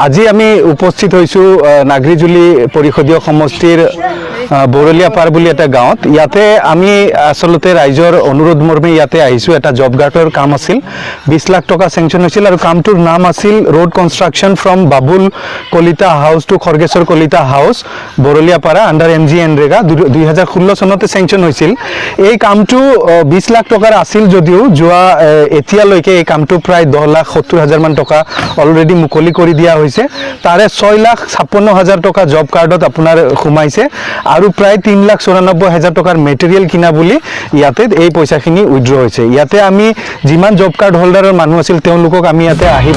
আজি আমি উপস্থিত হয়েছো নাগৰিজুলি পৰিষদীয় সমষ্টিৰ বৰলীয়াপাৰ বুলি এটা গাঁৱত। ইয়াতে আমি আসলতে ৰাইজৰ অনুৰোধ মৰ্মে ইয়াতে আহিছোঁ। এটা জব কাৰ্ডৰ কাম আছিল, 20 লাখ টকা চেংচন হৈছিল আৰু কামটোৰ নাম আছিল road construction from Babul Kalita house to Khargeswar Kalita house Borliapara under MGNREGA 2016 চনতে চেংচন হৈছিল। এই কামটো 20 লাখ টকাৰ আছিল যদিও যোৱা এতিয়ালৈকে এই কামটো প্ৰায় 10,70,000 মান টকা অলৰেডি মুকলি কৰি দিয়া হৈছে। তাৰে 6,56,000 টকা জব কাৰ্ডত আপোনাৰ সোমাইছে আৰু প্ৰায় 3,94,000 টকাৰ মেটেৰিয়েল কিনা বুলি ইয়াতে এই পইচাখিনি উইথড্ৰ হৈছে। ইয়াতে আমি যিমান জব কাৰ্ড হোল্ডাৰৰ মানুহ আছিল তেওঁলোকক আমি ইয়াতে আহি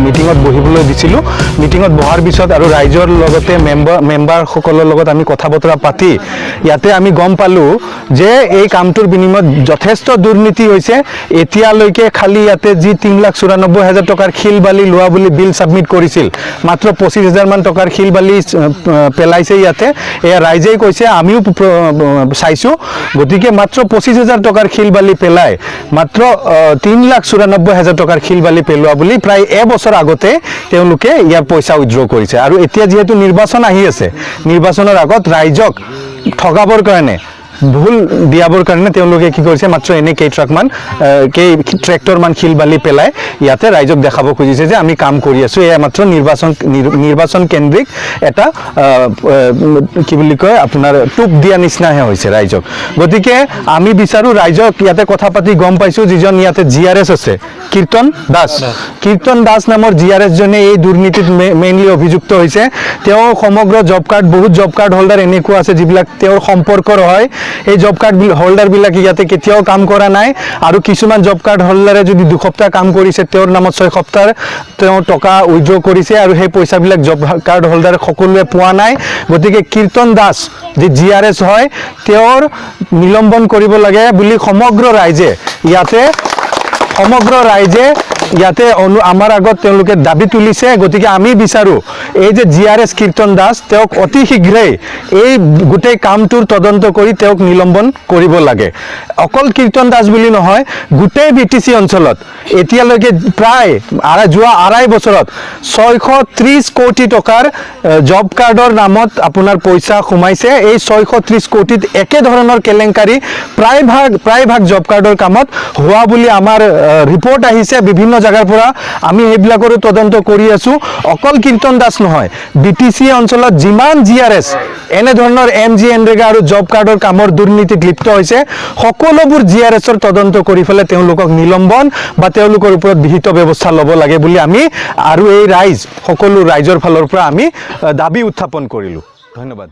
মিটিঙত বহিবলৈ দিছিলোঁ। মিটিঙত বহাৰ পিছত আৰু ৰাইজৰ লগতে মেম্বাৰসকলৰ লগত আমি কথা বতৰা পাতি ইয়াতে আমি গম পালোঁ যে এই কামটোৰ বিনিময়ত যথেষ্ট দুৰ্নীতি হৈছে। এতিয়ালৈকে খালি ইয়াতে যি 3,94,000 টকাৰ শিল বালি লোৱা বুলি বিল ছাবমিট কৰিছিল, মাত্ৰ 25,000 মান টকাৰ শিল বালি পেলাইছে ইয়াতে। এয়া ৰাইজেই কৈছে, আমিও চাইছোঁ। গতিকে মাত্ৰ 25,000 টকাৰ শিল বালি পেলাই মাত্ৰ 3,94,000 টকাৰ শিল বালি পেলোৱা বুলি প্ৰায় এবছৰ আগতে তেওঁলোকে ইয়াৰ পইচা উইথড্ৰ কৰিছে। আৰু এতিয়া যিহেতু নিৰ্বাচন আহি আছে, নিৰ্বাচনৰ আগত ৰাইজক ঠগাবৰ কাৰণে, ভুল দিয়াবৰ কাৰণে তেওঁলোকে কি কৰিছে, মাত্ৰ এনে কেই ট্ৰেক্টৰ মান শিল বালি পেলাই ইয়াতে ৰাইজক দেখাব খুজিছে যে আমি কাম কৰি আছোঁ। এয়া মাত্ৰ নিৰ্বাচন কেন্দ্ৰিক এটা কি বুলি কয় আপোনাৰ টোপ দিয়া নিচিনাহে হৈছে ৰাইজক। গতিকে আমি বিচাৰোঁ ৰাইজক ইয়াতে কথা পাতি গম পাইছোঁ যিজন ইয়াতে GRS আছে, কীৰ্তন দাস নামৰ GRS জনে এই দুৰ্নীতিত মেইনলি অভিযুক্ত হৈছে। তেওঁ সমগ্ৰ জব কাৰ্ড, বহুত জব কাৰ্ড হোল্ডাৰ এনেকুৱা আছে যিবিলাক তেওঁৰ সম্পৰ্কৰ হয়। এই জব কাৰ্ড হোল্ডাৰবিলাকে ইয়াতে কেতিয়াও কাম কৰা নাই আৰু কিছুমান জব কাৰ্ড হোল্ডাৰে যদি 2 সপ্তাহ কাম কৰিছে তেওঁৰ নামত 6 সপ্তাহ তেওঁ টকা উইথড্ৰ কৰিছে আৰু সেই পইচাবিলাক জব কাৰ্ড হোল্ডাৰে সকলোৱে পোৱা নাই। গতিকে কীৰ্তন দাস যি GRS হয় তেওঁৰ নিলম্বন কৰিব লাগে বুলি সমগ্ৰ ৰাইজে ইয়াতে আমাৰ আগত তেওঁলোকে দাবী তুলিছে। গতিকে আমি বিচাৰোঁ এই যে GRS কীৰ্তন দাস তেওঁক অতি শীঘ্ৰেই এই গোটেই কামটোৰ তদন্ত কৰি তেওঁক নিলম্বন কৰিব লাগে। অকল কীৰ্তন দাস বুলি নহয়, গোটেই BTC অঞ্চলত এতিয়ালৈকে প্ৰায় যোৱা 2.5 বছৰত 630 কোটি টকাৰ জব কাৰ্ডৰ নামত আপোনাৰ পইচা সোমাইছে। এই 630 কোটিত একেধৰণৰ কেলেংকাৰী প্ৰায়ভাগ জব কাৰ্ডৰ কামত হোৱা বুলি আমাৰ ৰিপৰ্ট আহিছে বিভিন্ন জায়গাৰ পৰা। আমি সেইবিলাকৰো তদন্ত কৰি আছোঁ। অকল কীৰ্তন দাস নহয়, BTC অঞ্চলত যিমান GRS এনেধৰণৰ MGNREGA আৰু জব কাৰ্ডৰ কামৰ দুৰ্নীতিত লিপ্ত হৈছে, সকলোবোৰ GRSৰ তদন্ত কৰি পেলাই তেওঁলোকক নিলম্বন বা তেওঁলোকৰ ওপৰত বিহিত ব্যৱস্থা ল'ব লাগে বুলি আমি আৰু এই সকলো ৰাইজৰ ফালৰ পৰা আমি দাবী উত্থাপন কৰিলোঁ। ধন্যবাদ।